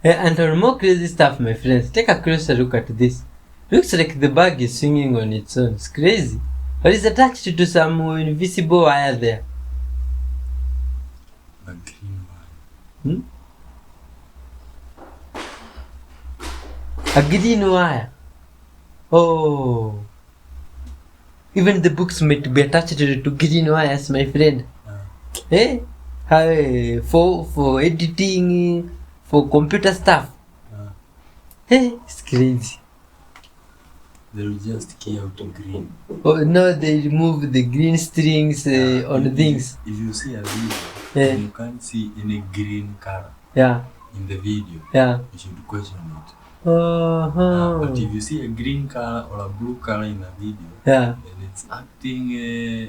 And for more crazy stuff, my friends, take a closer look at this. Looks like the bag is swinging on its own. It's crazy. But it's attached to some invisible wire there. A green Hmm? A green wire. Oh. Even the books might be attached to green wires, my friend. Eh? For editing, for computer stuff. Hey, it's crazy. They will just key out green. Oh no, they remove the green strings on things. If you see a video, Yeah. you can't see any green color Yeah. in the video. Yeah. You should question it. Uh-huh. But if you see a green color or a blue color in the video, Yeah. and it's acting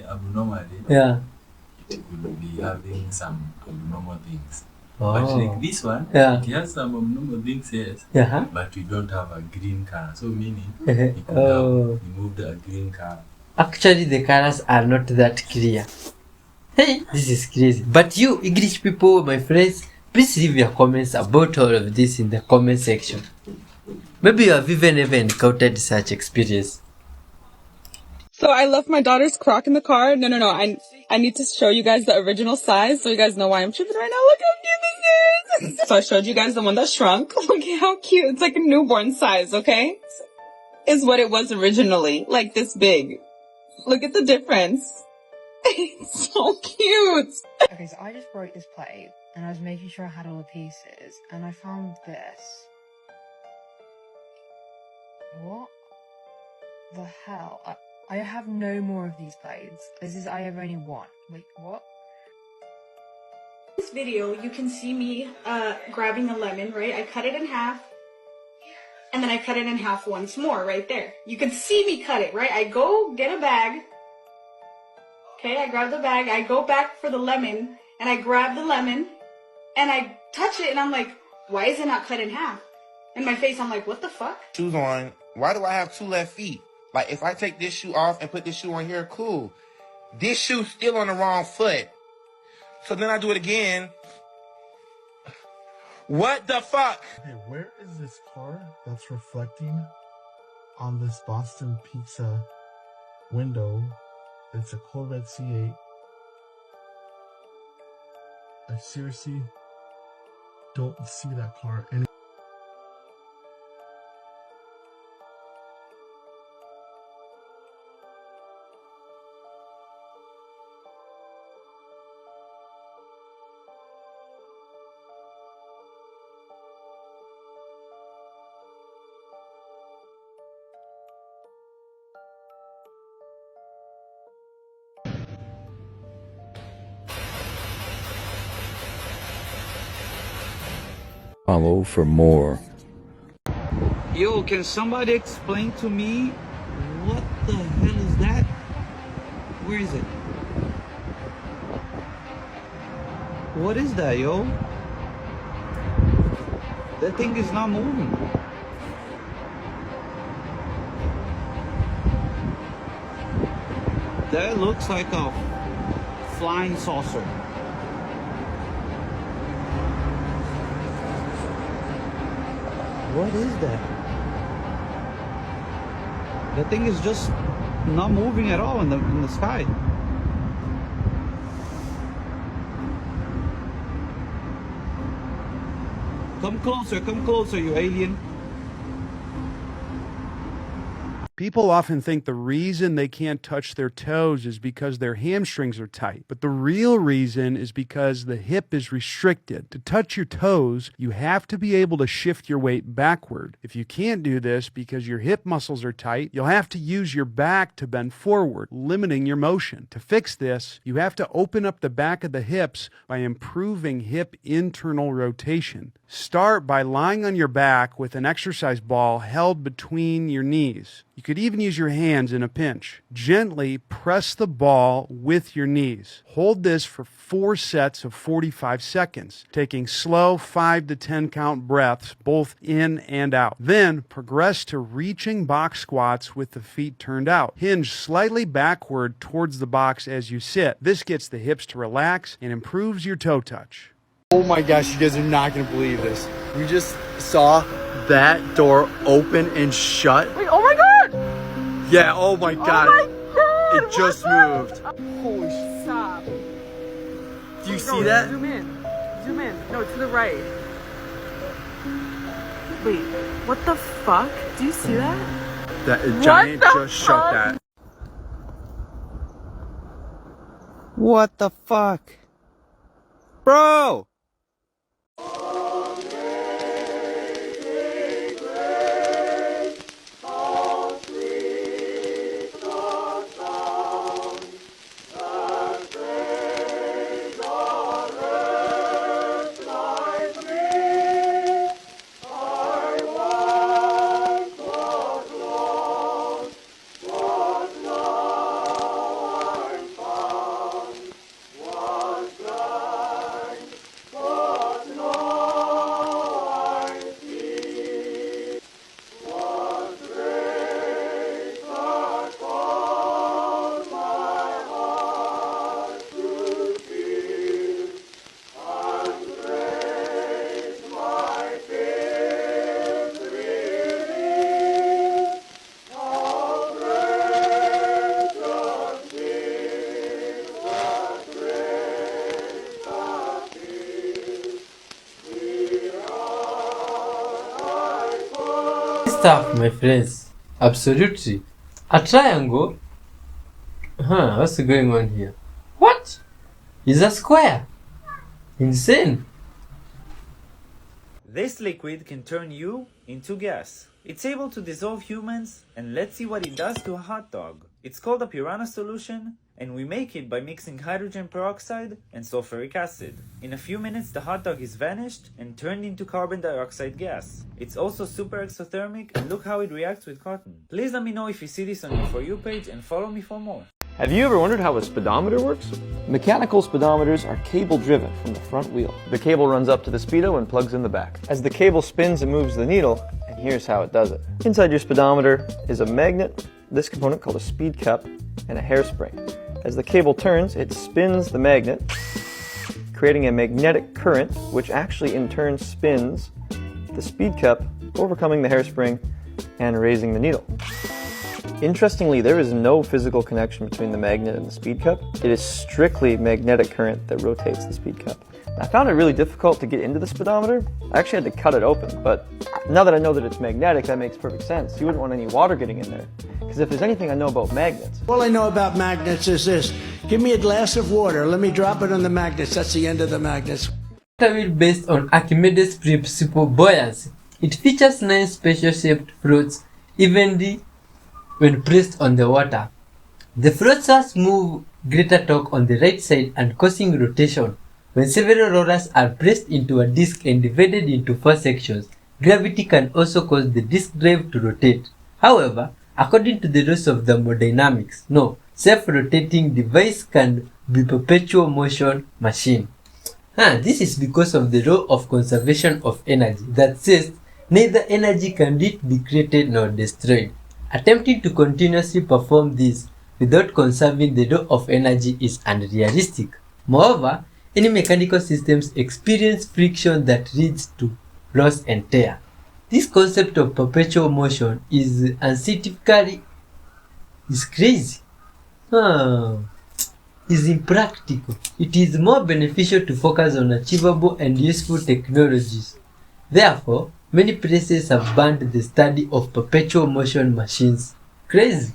abnormally, Yeah. it will be having some abnormal things. Oh. But like this one, Yeah. it has some abnormal things, yes, Yeah. but we don't have a green color. So meaning, Oh. we could have removed a green color. Actually, the colors are not that clear. Hey, this is crazy. But you, English people, my friends, please leave your comments about all of this in the comment section. Maybe you have even encountered such experience. So I left my daughter's crock in the car. No. I need to show you guys the original size so you guys know why I'm tripping right now. Look how cute this is. So I showed you guys the one that shrunk. Look how cute. It's like a newborn size, okay? Is what it was originally. Like this big. Look at the difference. It's so cute. Okay, so I just broke this plate and I was making sure I had all the pieces and I found this. What the hell? I have no more of these plates. I have only one. Wait, what? This video, you can see me grabbing a lemon, right? I cut it in half, and then I cut it in half once more, right there. You can see me cut it, right? I go get a bag. Okay, I grab the bag, I go back for the lemon, and I grab the lemon, and I touch it, and I'm like, why is it not cut in half? In my face, I'm like, what the fuck? Shoes on. Why do I have two left feet? Like, if I take this shoe off and put this shoe on here, cool. This shoe's still on the wrong foot. So then I do it again. What the fuck? Hey, where is this car that's reflecting on this Boston Pizza window? It's a Corvette C8. I seriously don't see that car any. Follow for more. Yo, can somebody explain to me what the hell is that? Where is it? What is that, yo? That thing is not moving. That looks like a flying saucer. What is that? That thing is just not moving at all in the sky. Come closer, you alien. People often think the reason they can't touch their toes is because their hamstrings are tight, but the real reason is because the hip is restricted. To touch your toes, you have to be able to shift your weight backward. If you can't do this because your hip muscles are tight, you'll have to use your back to bend forward, limiting your motion. To fix this, you have to open up the back of the hips by improving hip internal rotation. Start by lying on your back with an exercise ball held between your knees. You could even use your hands in a pinch. Gently press the ball with your knees. Hold this for 4 sets of 45 seconds, taking slow 5 to 10 count breaths both in and out. Then progress to reaching box squats with the feet turned out. Hinge slightly backward towards the box as you sit. This gets the hips to relax and improves your toe touch. Oh my gosh, you guys are not gonna believe this. We just saw that door open and shut. Wait, oh my god! Yeah, oh my god. Oh my god! It just moved. Holy stop. Do you see that? Zoom in. Zoom in. No, to the right. Wait, what the fuck? Do you see that? That giant just shut that. What the fuck? Bro! Stuff, my friends. Absolutely. A triangle? Huh, what's going on here? What? Is a square? Insane. This liquid can turn you into gas. It's able to dissolve humans, and let's see what it does to a hot dog. It's called a piranha solution, and we make it by mixing hydrogen peroxide and sulfuric acid. In a few minutes, the hot dog is vanished and turned into carbon dioxide gas. It's also super exothermic, and look how it reacts with cotton. Please let me know if you see this on your For You page and follow me for more. Have you ever wondered how a speedometer works? Mechanical speedometers are cable-driven from the front wheel. The cable runs up to the speedo and plugs in the back. As the cable spins, it moves the needle, and here's how it does it. Inside your speedometer is a magnet, this component called a speed cap, and a hairspring. As the cable turns, it spins the magnet, creating a magnetic current, which actually in turn spins the speed cap, overcoming the hairspring and raising the needle. Interestingly, there is no physical connection between the magnet and the speed cap. It is strictly magnetic current that rotates the speed cap. I found it really difficult to get into the speedometer. I actually had to cut it open, but now that I know that it's magnetic, that makes perfect sense. You wouldn't want any water getting in there, because if there's anything I know about magnets... All I know about magnets is this. Give me a glass of water, let me drop it on the magnets, that's the end of the magnets. Wheel based on Archimedes' principle buoyancy. It features 9 special-shaped floats evenly when pressed on the water. The floaters move greater torque on the right side and causing rotation. When several rollers are pressed into a disc and divided into 4 sections, gravity can also cause the disc drive to rotate. However, according to the rules of thermodynamics, no self-rotating device can be perpetual motion machine. This is because of the law of conservation of energy that says neither energy can be created nor destroyed. Attempting to continuously perform this without conserving the law of energy is unrealistic. Moreover, any mechanical systems experience friction that leads to loss and tear. This concept of perpetual motion is unscientifically crazy. Is impractical. It is more beneficial to focus on achievable and useful technologies. Therefore, many places have banned the study of perpetual motion machines. Crazy.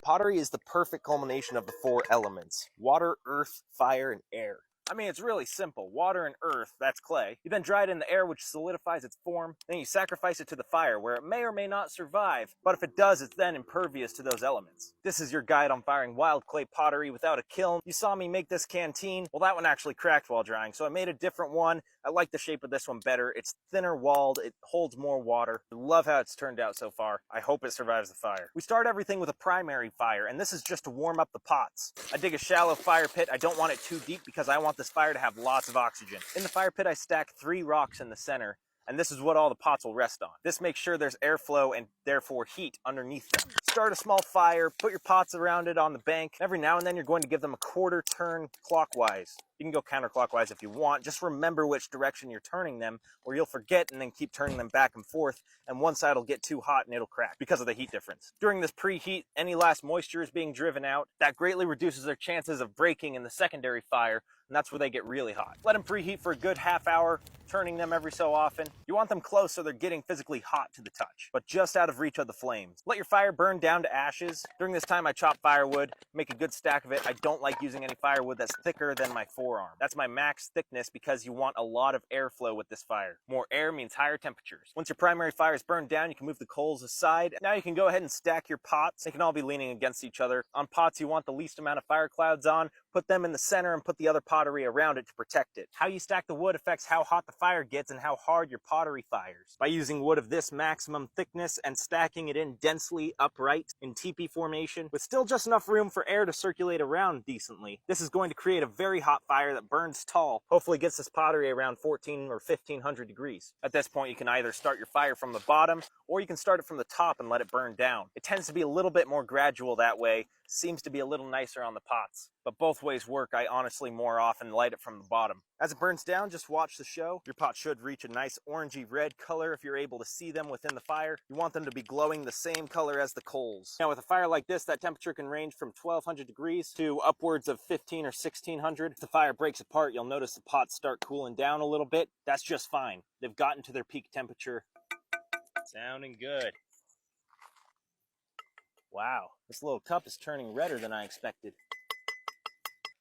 Pottery is the perfect culmination of the 4 elements: water, earth, fire, and air. I mean, it's really simple. Water and earth, that's clay. You then dry it in the air, which solidifies its form. Then you sacrifice it to the fire, where it may or may not survive. But if it does, it's then impervious to those elements. This is your guide on firing wild clay pottery without a kiln. You saw me make this canteen. Well, that one actually cracked while drying, so I made a different one. I like the shape of this one better. It's thinner walled. It holds more water. I love how it's turned out so far. I hope it survives the fire. We start everything with a primary fire, and this is just to warm up the pots. I dig a shallow fire pit. I don't want it too deep because I want this fire to have lots of oxygen. In the fire pit, I stack 3 rocks in the center, and this is what all the pots will rest on. This makes sure there's airflow and therefore heat underneath them. Start a small fire, put your pots around it on the bank. Every now and then you're going to give them a quarter turn clockwise. You can go counterclockwise if you want. Just remember which direction you're turning them, or you'll forget and then keep turning them back and forth, and one side will get too hot and it'll crack because of the heat difference. During this preheat, any last moisture is being driven out. That greatly reduces their chances of breaking in the secondary fire, and that's where they get really hot. Let them preheat for a good half hour, turning them every so often. You want them close so they're getting physically hot to the touch, but just out of reach of the flames. Let your fire burn down to ashes. During this time, I chop firewood, make a good stack of it. I don't like using any firewood that's thicker than my forearm. That's my max thickness because you want a lot of airflow with this fire. More air means higher temperatures. Once your primary fire is burned down, you can move the coals aside. Now you can go ahead and stack your pots. They can all be leaning against each other. On pots you want the least amount of fire clouds on, put them in the center and put the other pottery around it to protect it. How you stack the wood affects how hot the fire gets and how hard your pottery fires. By using wood of this maximum thickness and stacking it in densely upright in teepee formation with still just enough room for air to circulate around decently, this is going to create a very hot fire that burns tall, hopefully gets this pottery around 14 or 1500 degrees. At this point you can either start your fire from the bottom or you can start it from the top and let it burn down. It tends to be a little bit more gradual that way, seems to be a little nicer on the pots. But both ways work. I honestly more often light it from the bottom. As it burns down, just watch the show. Your pot should reach a nice orangey red color if you're able to see them within the fire. You want them to be glowing the same color as the coals. Now with a fire like this, that temperature can range from 1200 degrees to upwards of 15 or 1600. If the fire breaks apart, you'll notice the pots start cooling down a little bit. That's just fine. They've gotten to their peak temperature. Sounding good. Wow, this little cup is turning redder than I expected.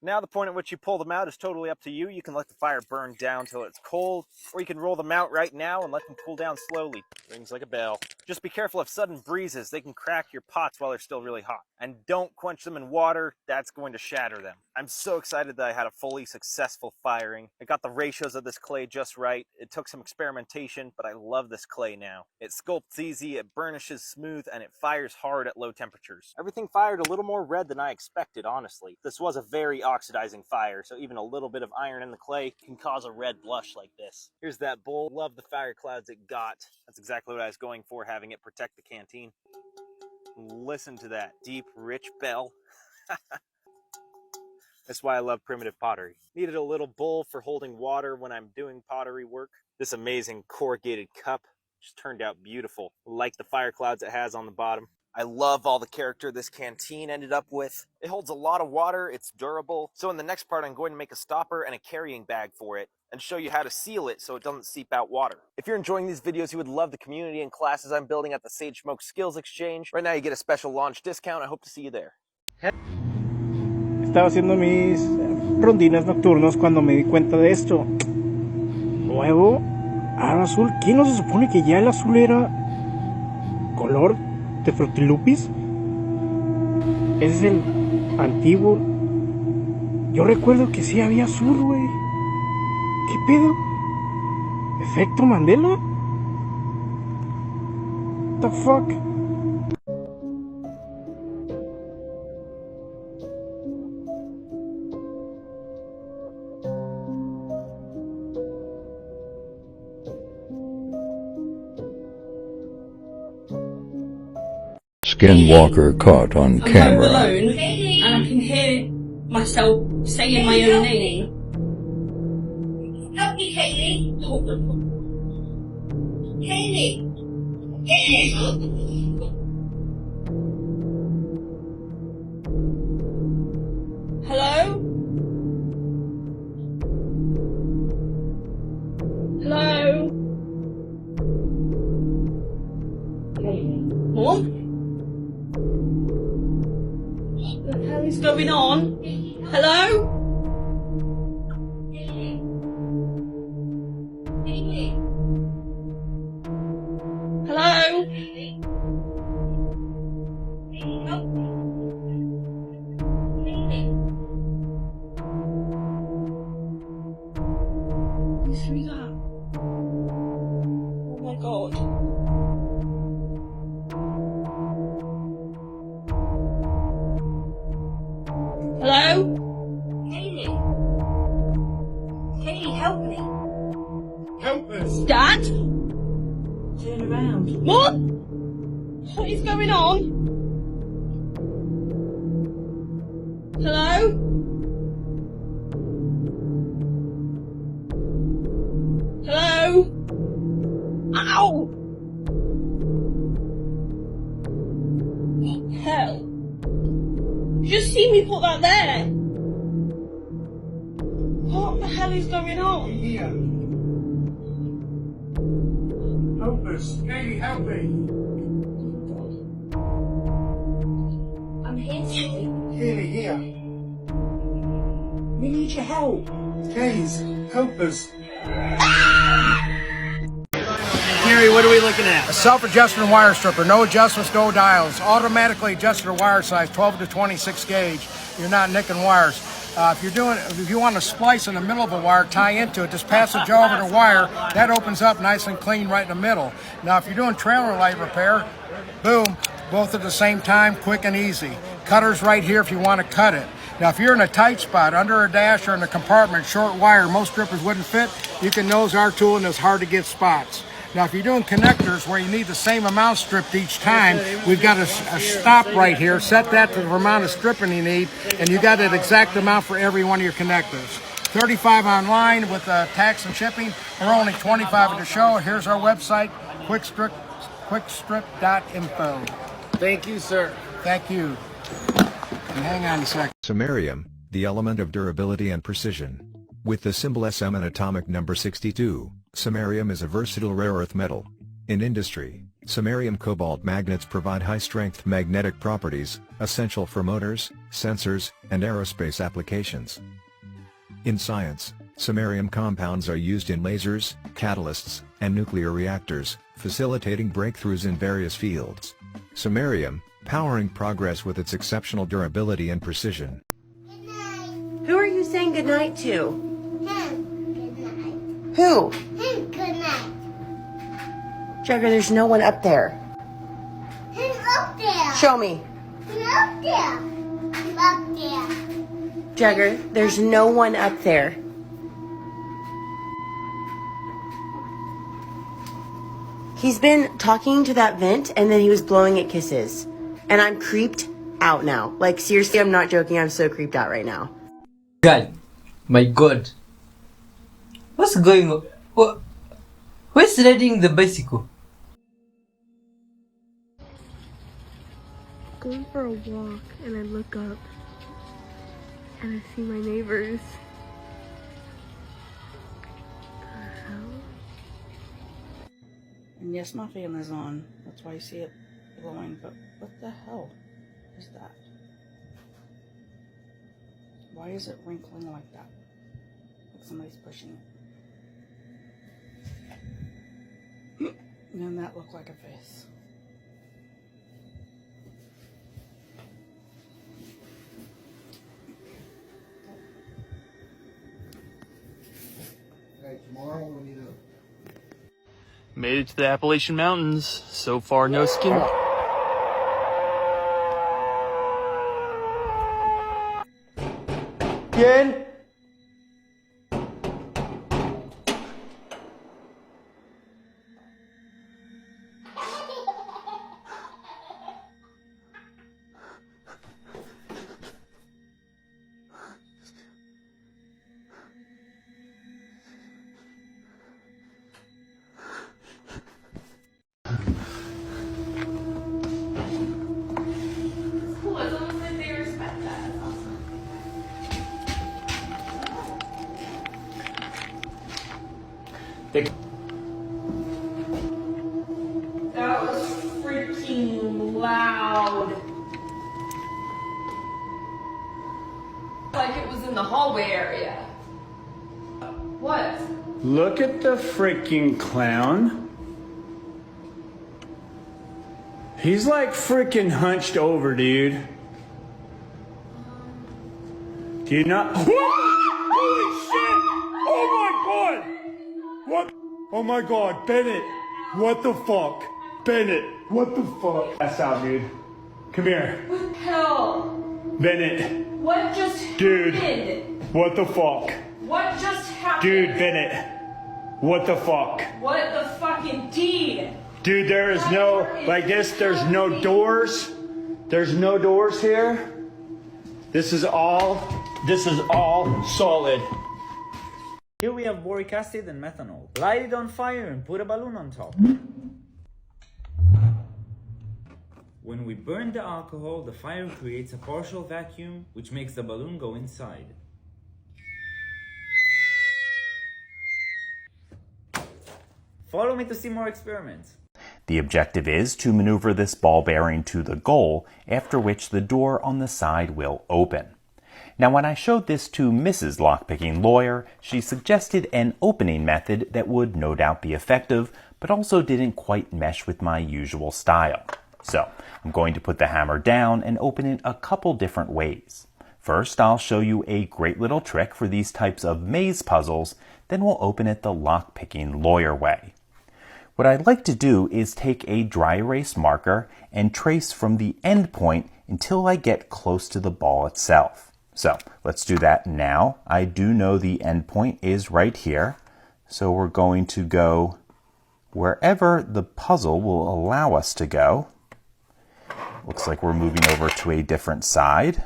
Now the point at which you pull them out is totally up to you. You can let the fire burn down till it's cold, or you can roll them out right now and let them cool down slowly. Rings like a bell. Just be careful of sudden breezes. They can crack your pots while they're still really hot. And don't quench them in water. That's going to shatter them. I'm so excited that I had a fully successful firing. I got the ratios of this clay just right. It took some experimentation, but I love this clay now. It sculpts easy, it burnishes smooth, and it fires hard at low temperatures. Everything fired a little more red than I expected, honestly. This was a very oxidizing fire, so even a little bit of iron in the clay can cause a red blush like this. Here's that bowl. Love the fire clouds it got. That's exactly what I was going for, having it protect the canteen. Listen to that deep, rich bell. That's why I love primitive pottery. Needed a little bowl for holding water when I'm doing pottery work. This amazing corrugated cup just turned out beautiful. Like the fire clouds it has on the bottom. I love all the character this canteen ended up with. It holds a lot of water, it's durable. So in the next part, I'm going to make a stopper and a carrying bag for it and show you how to seal it so it doesn't seep out water. If you're enjoying these videos, you would love the community and classes I'm building at the Sage Smoke Skills Exchange. Right now you get a special launch discount. I hope to see you there. Estaba haciendo mis rondines nocturnos cuando me di cuenta de esto. Nuevo, aro azul. ¿Quién no se supone que ya el azul era color de Frutilupis? Ese es el antiguo. Yo recuerdo que sí había azul, güey. ¿Qué pedo? ¿Efecto Mandela? What the fuck? Skinwalker caught on I'm camera. home alone and I can hear myself saying my own name. Help me, Kaylee. Kaylee. Hello? Hello? What? What the hell is going on? Hello? Hello? Who's that? Oh my god. Hello? Kaylee? Kaylee, help me. Help us. Dad? Turn around. What? What is going on? Hello? Ow! Hell. You just see me put that there. What the hell is going on? Here. Help us. Katie, help me. I'm here, Tilly. Katie, here. We need your help. Please, help us. Gary, what are we looking at? A self-adjusting wire stripper. No adjustments, no dials. Automatically adjust your wire size, 12 to 26 gauge. You're not nicking wires. If you want to splice in the middle of a wire, tie into it, just pass the jaw over the wire. That opens up nice and clean right in the middle. Now, if you're doing trailer light repair, boom, both at the same time, quick and easy. Cutter's right here if you want to cut it. Now, if you're in a tight spot, under a dash or in a compartment, short wire, most strippers wouldn't fit, you can nose our tool and it's hard to get spots. Now, if you're doing connectors where you need the same amount stripped each time, we've got a stop right here. Set that to the amount of stripping you need, and you got an exact amount for every one of your connectors. $35 online with tax and shipping, or only $25 at the show. Here's our website, quickstrip.info. Thank you, sir. Thank you. And hang on a second. Samarium, the element of durability and precision. With the symbol SM and atomic number 62, samarium is a versatile rare earth metal. In industry, samarium cobalt magnets provide high-strength magnetic properties, essential for motors, sensors, and aerospace applications. In science, samarium compounds are used in lasers, catalysts, and nuclear reactors, facilitating breakthroughs in various fields. Samarium, powering progress with its exceptional durability and precision. Who are you saying goodnight to? Him. Good night. Who? Him. Good night. Jugger, there's no one up there. Him up there. Show me. Him up there. Him up there. Jugger, there's no one up there. He's been talking to that vent and then he was blowing it kisses. And I'm creeped out now. Like, seriously, I'm not joking. I'm so creeped out right now. God, my God. What's going on? Who's riding the bicycle? Going for a walk and I look up and I see my neighbors. The hell? And yes, my fan is on. That's why you see it glowing. But what the hell is that? Why is it wrinkling like that? Like somebody's pushing it. And then that looked like a face. Okay, tomorrow we need to... Made it to the Appalachian Mountains. So far, no skin. Again? Cool, it's almost like they respect that. That's awesome. That was freaking loud. Like it was in the hallway area. What? Look at the freaking clown. He's like freaking hunched over, dude. Do you not? Holy shit! Oh my god! What? Oh my god, Bennett! What the fuck? Bennett, what the fuck? That's out, dude. Come here. What the hell? Bennett. What just Dude. happened? What the fuck? What just happened? Dude, Bennett. What the fuck? What the fucking deed? Dude, there is no, like this, there's no doors. There's no doors here. This is all solid. Here we have boric acid and methanol. Light it on fire and put a balloon on top. When we burn the alcohol, the fire creates a partial vacuum, which makes the balloon go inside. Follow me to see more experiments. The objective is to maneuver this ball bearing to the goal, after which the door on the side will open. Now, when I showed this to Mrs. Lockpicking Lawyer, she suggested an opening method that would no doubt be effective, but also didn't quite mesh with my usual style. So, I'm going to put the hammer down and open it a couple different ways. First, I'll show you a great little trick for these types of maze puzzles, then we'll open it the Lockpicking Lawyer way. What I'd like to do is take a dry erase marker and trace from the end point until I get close to the ball itself. So let's do that now. I do know the end point is right here, so we're going to go wherever the puzzle will allow us to go. Looks like we're moving over to a different side.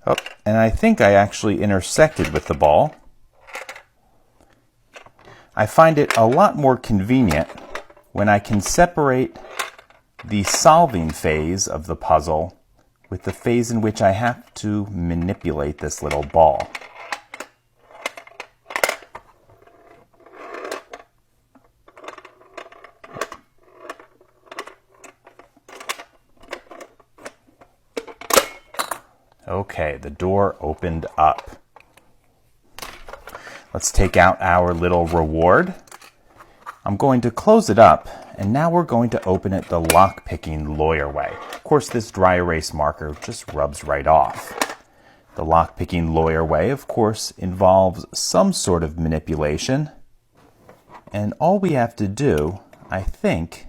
Oh, and I think I actually intersected with the ball. I find it a lot more convenient when I can separate the solving phase of the puzzle with the phase in which I have to manipulate this little ball. Okay, the door opened up. Let's take out our little reward. I'm going to close it up, and now we're going to open it the Lockpicking Lawyer way. Of course, this dry erase marker just rubs right off. The Lockpicking Lawyer way, of course, involves some sort of manipulation, and all we have to do, I think,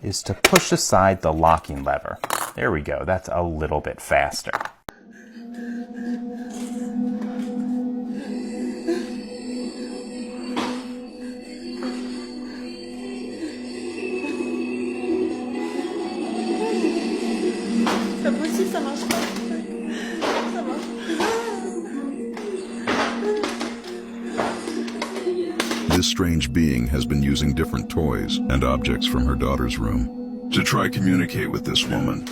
is to push aside the locking lever. There we go, that's a little bit faster. This strange being has been using different toys and objects from her daughter's room to try communicate with this woman.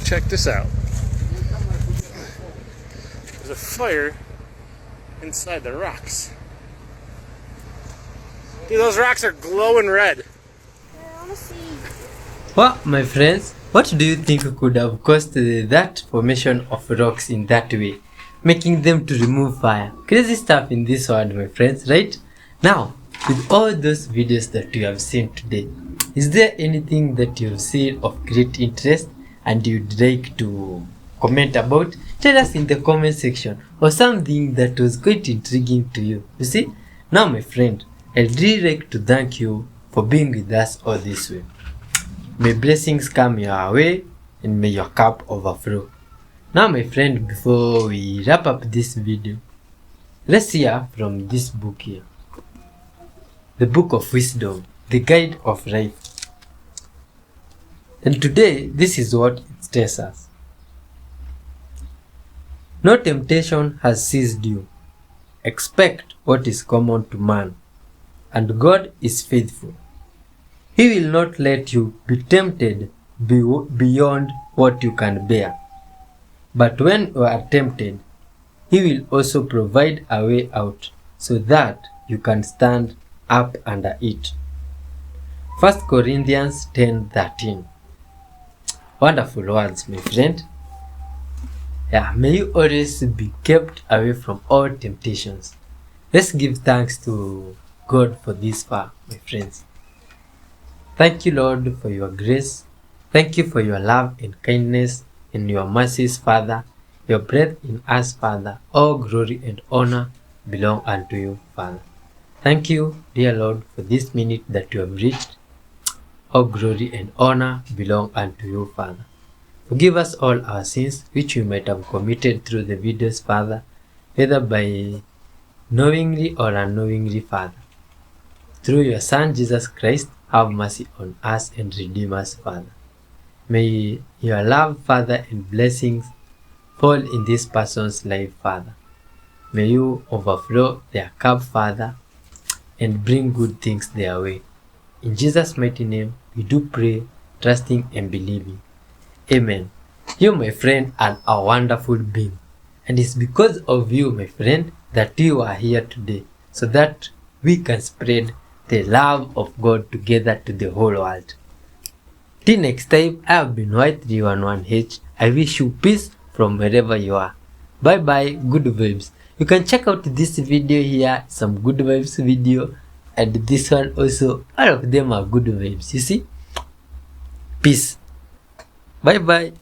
Check this out. There's a fire inside the rocks. Dude, those rocks are glowing red. Well, my friends, what do you think could have caused that formation of rocks in that way, making them to remove fire? Crazy stuff in this world, my friends, right? Now, with all those videos that you have seen today, is there anything that you have seen of great interest and you'd like to comment about? Tell us in the comment section, or something that was quite intriguing to you. You see, now my friend, I'd really like to thank you for being with us all this way. May blessings come your way and may your cup overflow. Now my friend, before we wrap up this video, let's hear from this book here. The Book of Wisdom, the Guide of Life. And today, this is what it tells us. No temptation has seized you. Expect what is common to man, and God is faithful. He will not let you be tempted beyond what you can bear. But when you are tempted, He will also provide a way out so that you can stand up under it. 1 Corinthians 10:13. Wonderful words, my friend. Yeah, may you always be kept away from all temptations. Let's give thanks to God for this far, my friends. Thank you, Lord, for your grace. Thank you for your love and kindness and your mercies, Father. Your breath in us, Father. All glory and honor belong unto you, Father. Thank you, dear Lord, for this minute that you have reached. All glory and honor belong unto you, Father. Forgive us all our sins which we might have committed through the videos, Father, whether by knowingly or unknowingly, Father. Through your Son, Jesus Christ, have mercy on us and redeem us, Father. May your love, Father, and blessings fall in this person's life, Father. May you overflow their cup, Father, and bring good things their way. In Jesus' mighty name, we do pray, trusting and believing. Amen. You, my friend, are a wonderful being. And it's because of you, my friend, that you are here today, so that we can spread the love of God together to the whole world. Till next time, I have been White311H. I wish you peace from wherever you are. Bye bye, good vibes. You can check out this video here, some good vibes video, and this one also. All of them are good vibes, you see? Peace. Bye bye.